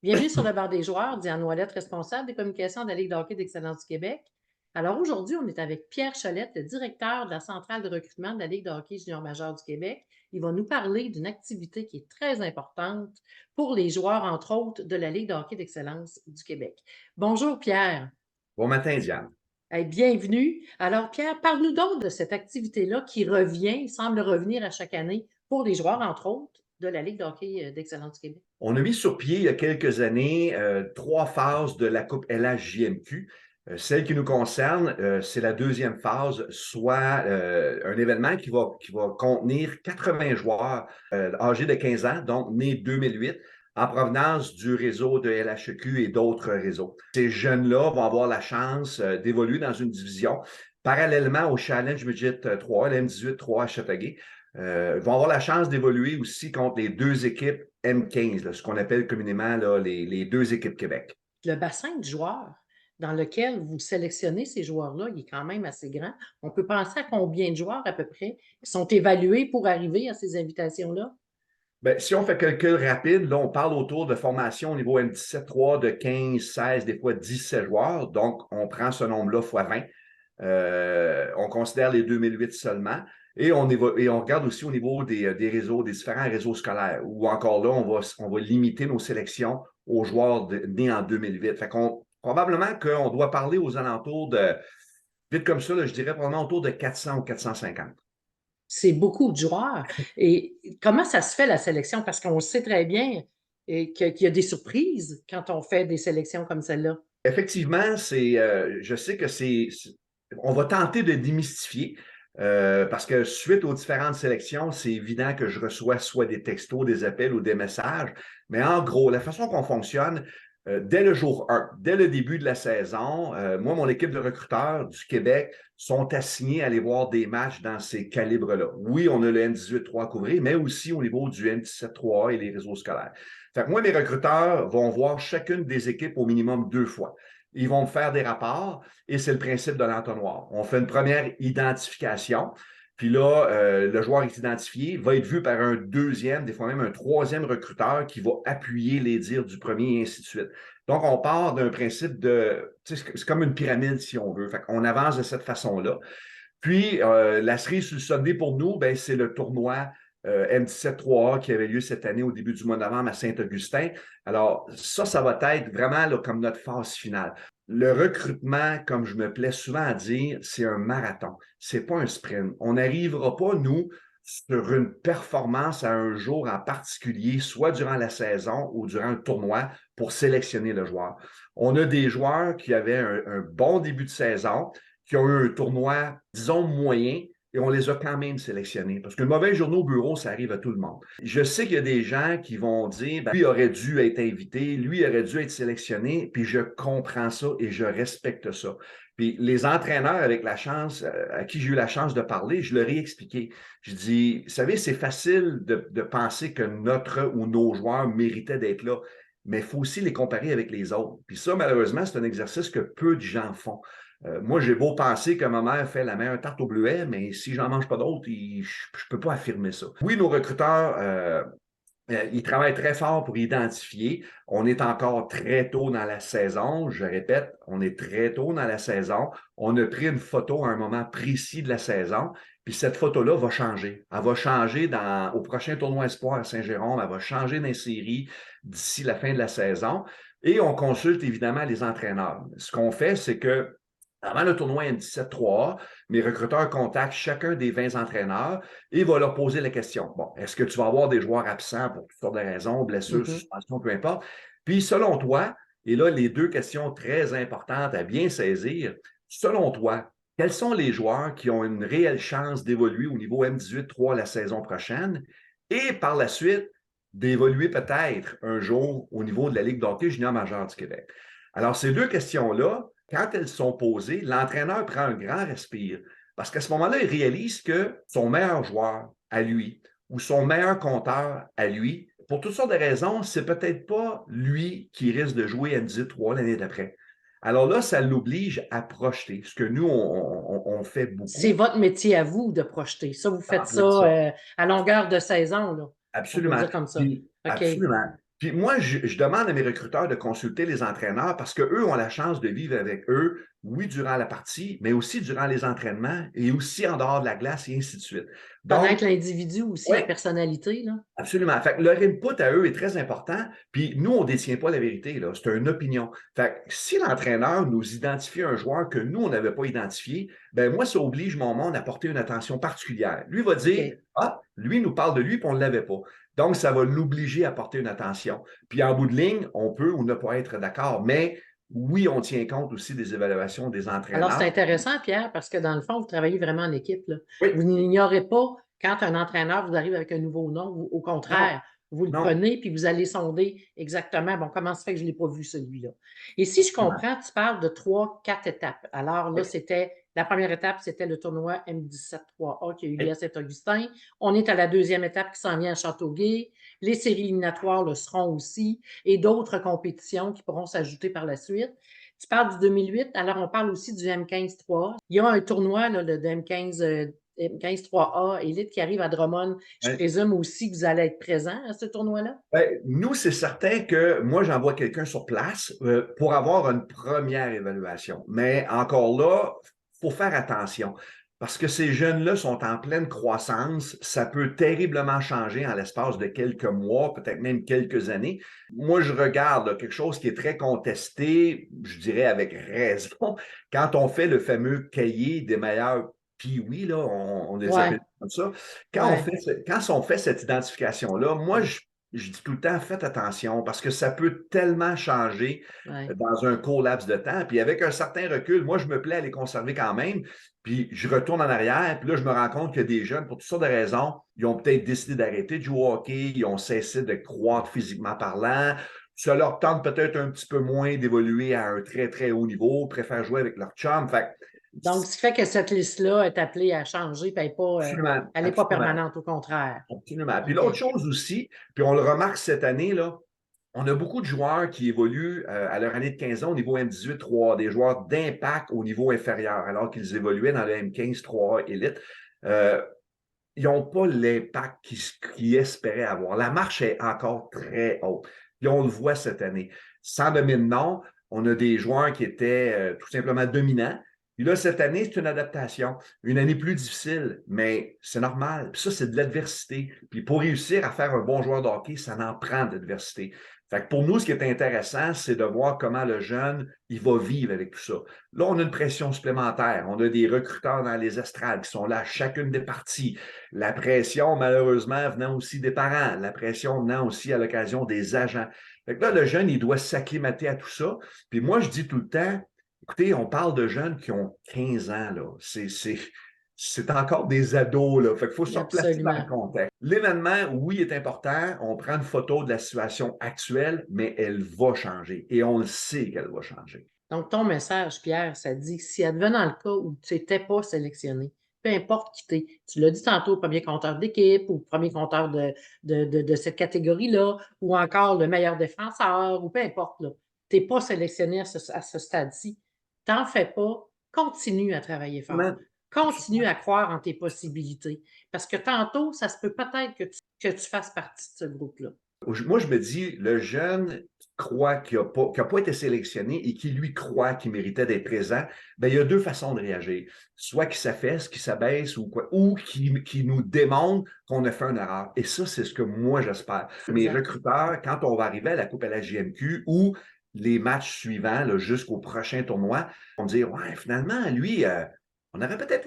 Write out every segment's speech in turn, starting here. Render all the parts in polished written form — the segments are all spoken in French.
Bienvenue sur le bar des joueurs, Diane Ouellette, responsable des communications de la Ligue de hockey d'excellence du Québec. Alors aujourd'hui, on est avec Pierre Cholette, le directeur de la centrale de recrutement de la Ligue de hockey junior majeur du Québec. Il va nous parler d'une activité qui est très importante pour les joueurs, entre autres, de la Ligue de hockey d'excellence du Québec. Bonjour Pierre. Bon matin, Diane. Hey, bienvenue. Alors Pierre, parle-nous donc de cette activité-là qui revient, il semble revenir à chaque année pour les joueurs, entre autres, de la Ligue de hockey d'excellence du Québec. On a mis sur pied il y a quelques années trois phases de la Coupe LHJMQ. Celle qui nous concerne, c'est la deuxième phase, soit un événement qui va contenir 80 joueurs âgés de 15 ans, donc nés 2008, en provenance du réseau de LHEQ et d'autres réseaux. Ces jeunes-là vont avoir la chance d'évoluer dans une division parallèlement au Challenge Midget 3, l'M18-3 à Châteauguay. Vont avoir la chance d'évoluer aussi contre les deux équipes M15, là, ce qu'on appelle communément là, les deux équipes Québec. Le bassin de joueurs dans lequel vous sélectionnez ces joueurs-là, il est quand même assez grand. On peut penser à combien de joueurs à peu près qui sont évalués pour arriver à ces invitations-là? Bien, si on fait calcul rapide, là, on parle autour de formation au niveau M17-3 de 15, 16, des fois 17 joueurs. Donc, on prend ce nombre-là fois 20. On considère les 2008 seulement. Et on regarde aussi au niveau des réseaux, des différents réseaux scolaires, où encore là, on va limiter nos sélections aux joueurs nés en 2008. Fait qu'on, probablement qu'on doit parler aux alentours de, vite comme ça, là, je dirais probablement autour de 400 ou 450. C'est beaucoup de joueurs. Et comment ça se fait la sélection? Parce qu'on sait très bien qu'il y a des surprises quand on fait des sélections comme celle-là. Effectivement, je sais que on va tenter de démystifier parce que suite aux différentes sélections, c'est évident que je reçois soit des textos, des appels ou des messages. Mais en gros, la façon qu'on fonctionne, dès le jour 1, dès le début de la saison, moi, mon équipe de recruteurs du Québec sont assignés à aller voir des matchs dans ces calibres-là. Oui, on a le N18-3 à couvrir, mais aussi au niveau du N17-3 et les réseaux scolaires. Fait que moi, mes recruteurs vont voir chacune des équipes au minimum 2 fois. Ils vont me faire des rapports et c'est le principe de l'entonnoir. On fait une première identification, puis là, le joueur est identifié, va être vu par un deuxième, des fois même un troisième recruteur qui va appuyer les dires du premier et ainsi de suite. Donc, on part d'un principe c'est comme une pyramide si on veut. Fait qu'on avance de cette façon-là. Puis, la cerise sur le Sunday pour nous, ben, c'est le tournoi M17-3A qui avait lieu cette année au début du mois de novembre à Saint-Augustin. Alors, ça va être vraiment là, comme notre phase finale. Le recrutement, comme je me plais souvent à dire, c'est un marathon. C'est pas un sprint. On n'arrivera pas, nous, sur une performance à un jour en particulier, soit durant la saison ou durant un tournoi, pour sélectionner le joueur. On a des joueurs qui avaient un bon début de saison, qui ont eu un tournoi, disons, moyen, et on les a quand même sélectionnés. Parce qu'une mauvaise journée au bureau, ça arrive à tout le monde. Je sais qu'il y a des gens qui vont dire, ben, lui aurait dû être invité, lui aurait dû être sélectionné, puis je comprends ça et je respecte ça. Puis les entraîneurs avec la chance, à qui j'ai eu la chance de parler, je leur ai expliqué. Je dis, vous savez, c'est facile de penser que notre ou nos joueurs méritaient d'être là, mais il faut aussi les comparer avec les autres. Puis ça, malheureusement, c'est un exercice que peu de gens font. Moi, j'ai beau penser que ma mère fait la meilleure tarte au bleuet, mais si j'en mange pas d'autres, je ne peux pas affirmer ça. Oui, nos recruteurs, ils travaillent très fort pour identifier. On est encore très tôt dans la saison. Je répète, on est très tôt dans la saison. On a pris une photo à un moment précis de la saison. Puis cette photo-là va changer. Elle va changer au prochain tournoi Espoir à Saint-Jérôme. Elle va changer dans les séries d'ici la fin de la saison. Et on consulte évidemment les entraîneurs. Ce qu'on fait, c'est que avant le tournoi M17-3A, mes recruteurs contactent chacun des 20 entraîneurs et vont leur poser la question. Bon, est-ce que tu vas avoir des joueurs absents pour toutes sortes de raisons, blessures, Mhm. suspensions, peu importe? Puis, selon toi, et là, les deux questions très importantes à bien saisir, selon toi, quels sont les joueurs qui ont une réelle chance d'évoluer au niveau M18-3 la saison prochaine et par la suite d'évoluer peut-être un jour au niveau de la Ligue d'hockey junior majeure du Québec? Alors, ces deux questions-là, quand elles sont posées, l'entraîneur prend un grand respire parce qu'à ce moment-là, il réalise que son meilleur joueur à lui ou son meilleur compteur à lui, pour toutes sortes de raisons, c'est peut-être pas lui qui risque de jouer N18-3 l'année d'après. Alors là, ça l'oblige à projeter, ce que nous, on fait C'est beaucoup. votre métier à vous de projeter. Ça, vous En faites ça plein ça. à longueur de saison, là. On peut Absolument. dire comme ça. Puis, OK. absolument. Puis moi, je demande à mes recruteurs de consulter les entraîneurs parce qu'eux ont la chance de vivre avec eux, oui, durant la partie, mais aussi durant les entraînements et aussi en dehors de la glace et ainsi de suite. Donc, Connaître l'individu aussi, oui, la personnalité, là. absolument. Fait que leur input à eux est très important. Puis nous, on ne détient pas la vérité, là. C'est une opinion. Fait que si l'entraîneur nous identifie un joueur que nous, on n'avait pas identifié, ben moi, ça oblige mon monde à porter une attention particulière. Lui va dire, OK. ah, lui nous parle de lui, puis on ne l'avait pas. Donc, ça va l'obliger à porter une attention. Puis en bout de ligne, on peut ou ne pas être d'accord. Mais oui, on tient compte aussi des évaluations des Alors, c'est entraîneurs. intéressant, Pierre, parce que dans le fond, vous travaillez vraiment en équipe, là. Oui, Vous n'ignorez pas quand un entraîneur vous arrive avec un nouveau nom, au non, contraire, vous le non, prenez puis vous allez sonder exactement, bon, comment ça fait que je ne l'ai pas vu celui-là? Et si je absolument. comprends, tu parles de 3, 4 étapes. Alors là, Oui, c'était la première étape, c'était le tournoi M17-3A qui a eu lieu oui, à Saint-Augustin. On est à la deuxième étape qui s'en vient à Châteauguay. Les séries éliminatoires le seront aussi et d'autres compétitions qui pourront s'ajouter par la suite. Tu parles du 2008, alors on parle aussi du M15-3A. Il y a un tournoi là, de M15, M15-3A Élite qui arrive à Drummond. Je oui. présume aussi que vous allez être présent à ce tournoi-là? Ben, nous, c'est certain que moi, j'envoie quelqu'un sur place pour avoir une première évaluation. Mais encore là, il faut faire attention parce que ces jeunes-là sont en pleine croissance. Ça peut terriblement changer en l'espace de quelques mois, peut-être même quelques années. Moi, je regarde là, quelque chose qui est très contesté, je dirais avec raison, quand on fait le fameux cahier des meilleurs Pee-wee, là, on les Ouais, appelle comme ça. ouais, Quand on fait cette identification-là, moi, je dis tout le temps, faites attention parce que ça peut tellement changer ouais. dans un court laps de temps. Puis avec un certain recul, moi, je me plais à les conserver quand même. Puis je retourne en arrière, puis là, je me rends compte que des jeunes, pour toutes sortes de raisons, ils ont peut-être décidé d'arrêter de jouer au hockey, ils ont cessé de croître physiquement parlant. Ça leur tente peut-être un petit peu moins d'évoluer à un très, très haut niveau, préfèrent jouer avec leur chum. Fait que, Donc, ce qui fait que cette liste-là est appelée à changer, puis absolument, elle n'est pas absolument. permanente, au contraire. Absolument. Puis OK. l'autre chose aussi, puis on le remarque cette année, là, on a beaucoup de joueurs qui évoluent à leur année de 15 ans au niveau M18 3A, des joueurs d'impact au niveau inférieur, alors qu'ils évoluaient dans le M15 3A élite. Euh, ils n'ont pas l'impact qu'ils espéraient avoir. La marche est encore très haute. Puis on le voit cette année. Sans nommer de nom, on a des joueurs qui étaient tout simplement dominants. Puis là, cette année, c'est une adaptation, une année plus difficile, mais c'est normal. Puis ça, c'est de l'adversité. Puis pour réussir à faire un bon joueur de hockey, ça en prend de l'adversité. Fait que pour nous, ce qui est intéressant, c'est de voir comment le jeune, il va vivre avec tout ça. Là, on a une pression supplémentaire. On a des recruteurs dans les estrades qui sont là à chacune des parties. La pression, malheureusement, venant aussi des parents. La pression venant aussi à l'occasion des agents. Fait que là, le jeune, il doit s'acclimater à tout ça. Puis moi, je dis tout le temps, écoutez, on parle de jeunes qui ont 15 ans, là. C'est encore des ados, là. Fait qu'il faut se replacer dans le Absolument. contexte. L'événement, oui, est important. On prend une photo de la situation actuelle, mais elle va changer. Et on le sait qu'elle va changer. Donc, ton message, Pierre, ça dit que si advenant le cas où tu n'étais pas sélectionné, peu importe qui t'es, tu l'as dit tantôt, premier compteur d'équipe ou premier compteur de cette catégorie-là, ou encore le meilleur défenseur, ou peu importe, là, tu n'es pas sélectionné à ce stade-ci, t'en fais pas, continue à travailler fort. Absolument. Continue à croire en tes possibilités. Parce que tantôt, ça se peut peut-être que tu fasses partie de ce groupe-là. Moi, je me dis, le jeune qui croit qu'il n'a pas été sélectionné et qui, lui, croit qu'il méritait d'être présent, ben, il y a deux façons de réagir. Soit qu'il s'affaisse, qu'il s'abaisse ou quoi, ou qu'il nous démontre qu'on a fait une erreur. Et ça, c'est ce que moi, j'espère. Mes Exact. recruteurs, quand on va arriver à la Coupe à la JMQ ou les matchs suivants jusqu'au prochain tournoi, vont dire, ouais, finalement, lui, on aurait peut-être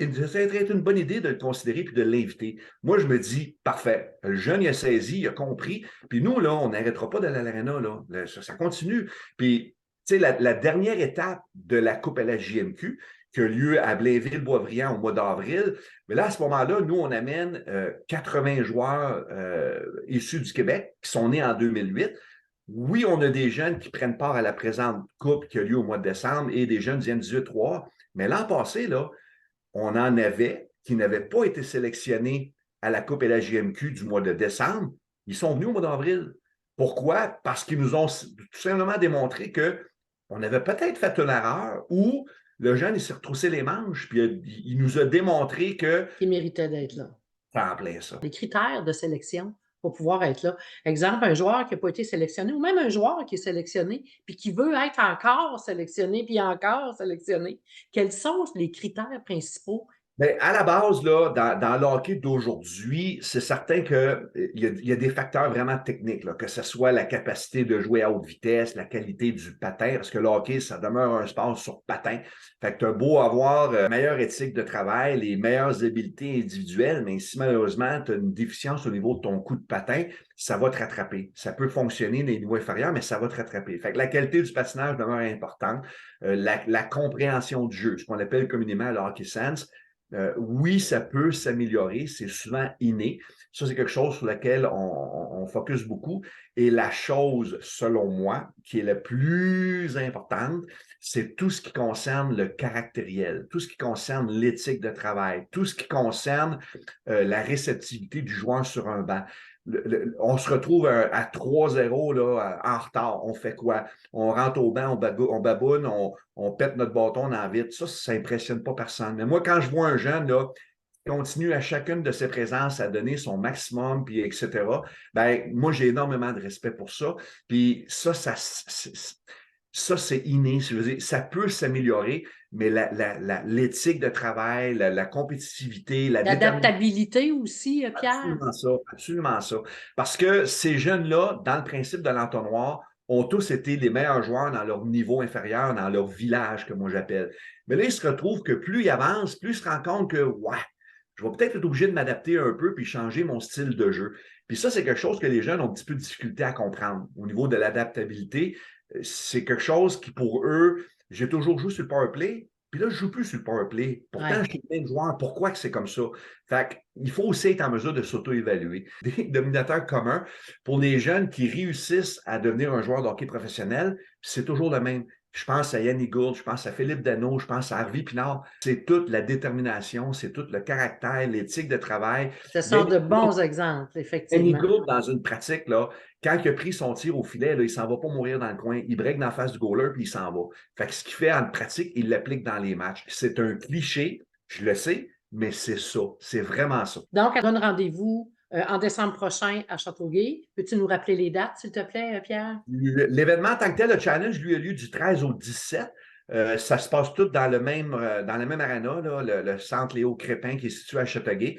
une bonne idée de le considérer puis de l'inviter. Moi, je me dis, parfait. Le jeune, il a saisi, il a compris. Puis nous, là, on n'arrêtera pas d'aller à l'aréna. Là. Ça continue. Puis, tu sais, la dernière étape de la Coupe à la JMQ, qui a lieu à Blainville-Boisbriand au mois d'avril, mais là, à ce moment-là, nous, on amène 80 joueurs issus du Québec qui sont nés en 2008. Oui, on a des jeunes qui prennent part à la présente Coupe qui a lieu au mois de décembre et des jeunes du M18-3. Mais l'an passé, là, on en avait qui n'avaient pas été sélectionnés à la Coupe et la JMQ du mois de décembre. Ils sont venus au mois d'avril. Pourquoi? Parce qu'ils nous ont tout simplement démontré qu'on avait peut-être fait une erreur ou le jeune, il s'est retroussé les manches, puis il nous a démontré que Qui méritait d'être là. c'est en plein ça. Les critères de sélection pour pouvoir être là. Exemple, un joueur qui n'a pas été sélectionné ou même un joueur qui est sélectionné puis qui veut être encore sélectionné puis encore sélectionné. Quels sont les critères principaux? Bien, à la base, là, dans le hockey d'aujourd'hui, c'est certain qu'il y a des facteurs vraiment techniques, là, que ce soit la capacité de jouer à haute vitesse, la qualité du patin, parce que le hockey, ça demeure un sport sur patin. Fait que tu as beau avoir meilleure éthique de travail, les meilleures habiletés individuelles, mais si malheureusement tu as une déficience au niveau de ton coup de patin, ça va te rattraper. Ça peut fonctionner dans les niveaux inférieurs, mais ça va te rattraper. Fait que la qualité du patinage demeure importante. La compréhension du jeu, ce qu'on appelle communément le hockey sense. Oui, ça peut s'améliorer, c'est souvent inné. Ça, c'est quelque chose sur lequel on focus beaucoup. Et la chose, selon moi, qui est la plus importante, c'est tout ce qui concerne le caractériel, tout ce qui concerne l'éthique de travail, tout ce qui concerne la réceptivité du joueur sur un banc. On se retrouve à 3-0 là, en retard. On fait quoi? On rentre au banc, on baboune, on pète notre bâton dans la vitre. Ça n'impressionne pas personne. Mais moi, quand je vois un jeune là, qui continue à chacune de ses présences à donner son maximum, puis etc., ben, moi, j'ai énormément de respect pour ça. Puis ça, c'est inné. Je veux dire, ça peut s'améliorer, mais l'éthique de travail, la compétitivité, la détermination. L'adaptabilité aussi, Pierre? Absolument ça, absolument ça. Parce que ces jeunes-là, dans le principe de l'entonnoir, ont tous été les meilleurs joueurs dans leur niveau inférieur, dans leur village, que moi j'appelle. Mais là, ils se retrouvent que plus ils avancent, plus ils se rendent compte que, ouais, je vais peut-être être obligé de m'adapter un peu puis changer mon style de jeu. Puis ça, c'est quelque chose que les jeunes ont un petit peu de difficulté à comprendre. Au niveau de l'adaptabilité, c'est quelque chose qui, pour eux, j'ai toujours joué sur le power play, puis là, je ne joue plus sur le power play. Pourtant, Ouais. je suis plein de joueurs. Pourquoi que c'est comme ça? Fait qu'il faut aussi être en mesure de s'auto-évaluer. Des dominateurs communs pour les jeunes qui réussissent à devenir un joueur de hockey professionnel, c'est toujours le même. Je pense à Yannick Gourde, je pense à Philippe Danault, je pense à Harvey Pinard. C'est toute la détermination, c'est tout le caractère, l'éthique de travail. Ce sont de bons exemples, Yannick effectivement. Gourde, dans une pratique, là, quand il a pris son tir au filet, là, il ne s'en va pas mourir dans le coin. Il break dans la face du goaler, puis il s'en va. Fait que ce qu'il fait en pratique, il l'applique dans les matchs. C'est un cliché, je le sais, mais c'est ça. C'est vraiment ça. Donc, elle donne rendez-vous en décembre prochain à Châteauguay. Peux-tu nous rappeler les dates, s'il te plaît, Pierre? L'événement en tant que tel, le challenge, lui, a lieu du 13 au 17. Ça se passe tout dans le même arena, là, le centre Léo Crépin qui est situé à Châteauguay.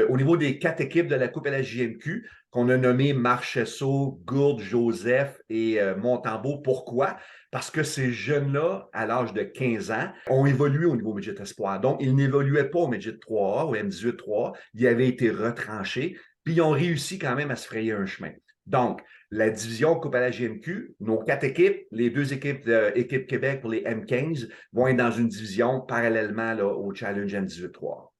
Au niveau des 4 équipes de la Coupe LHJMQ, qu'on a nommées Marchesso, Gourde, Joseph et Montembeault. Pourquoi? Parce que ces jeunes-là, à l'âge de 15 ans, ont évolué au niveau Midget Espoir. Donc, ils n'évoluaient pas au Midget 3A, au M18 3A. Ils avaient été retranchés, puis ils ont réussi quand même à se frayer un chemin. Donc, la division Coupe à la GMQ, nos 4 équipes, les 2 équipes de Équipe Québec pour les M15 vont être dans une division parallèlement là, au Challenge M18-3.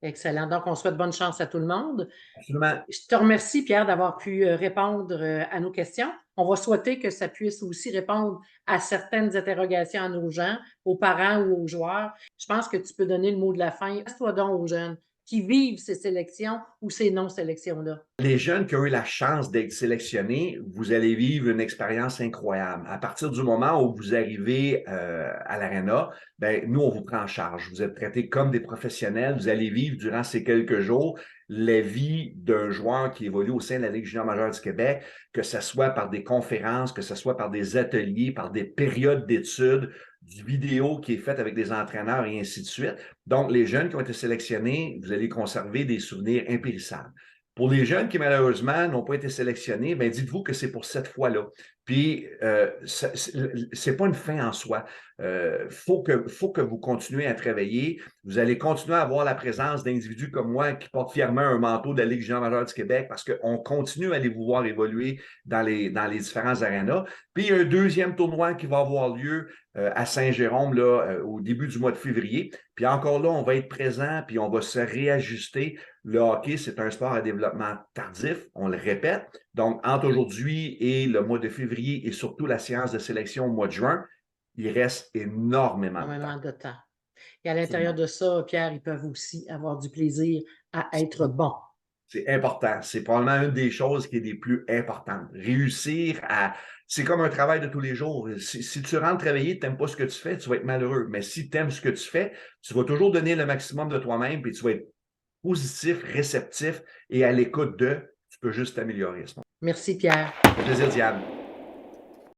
Excellent. Donc, on souhaite bonne chance à tout le monde. Absolument. Je te remercie, Pierre, d'avoir pu répondre à nos questions. On va souhaiter que ça puisse aussi répondre à certaines interrogations à nos gens, aux parents ou aux joueurs. Je pense que tu peux donner le mot de la fin. Laisse-toi donc aux jeunes qui vivent ces sélections ou ces non-sélections-là. Les jeunes qui ont eu la chance d'être sélectionnés, vous allez vivre une expérience incroyable. À partir du moment où vous arrivez à l'aréna, ben, nous, on vous prend en charge. Vous êtes traités comme des professionnels. Vous allez vivre durant ces quelques jours la vie d'un joueur qui évolue au sein de la Ligue junior majeure du Québec, que ce soit par des conférences, que ce soit par des ateliers, par des périodes d'études, du vidéo qui est faite avec des entraîneurs et ainsi de suite. Donc, les jeunes qui ont été sélectionnés, vous allez conserver des souvenirs impérissables. Pour les jeunes qui, malheureusement, n'ont pas été sélectionnés, ben dites-vous que c'est pour cette fois-là. Puis, c'est pas une fin en soi. Faut que vous continuez à travailler. Vous allez continuer à avoir la présence d'individus comme moi qui portent fièrement un manteau de la Ligue junior majeure du Québec parce qu'on continue à aller vous voir évoluer dans les différents arénas. Puis, il y a un deuxième tournoi qui va avoir lieu à Saint-Jérôme là, au début du mois de février. Puis encore là, on va être présent, puis on va se réajuster. Le hockey, c'est un sport à développement tardif, on le répète. Donc, entre aujourd'hui et le mois de février et surtout la séance de sélection au mois de juin, il reste énormément de temps. Énormément de temps. Et à l'intérieur de ça, Pierre, ils peuvent aussi avoir du plaisir à être bons. C'est important. C'est probablement une des choses qui est des plus importantes. Réussir à... C'est comme un travail de tous les jours. Si tu rentres travailler, tu n'aimes pas ce que tu fais, tu vas être malheureux. Mais si tu aimes ce que tu fais, tu vas toujours donner le maximum de toi-même, puis tu vas être positif, réceptif et à l'écoute de, tu peux juste t'améliorer à ce moment. Merci, Pierre. Plaisir, Diane.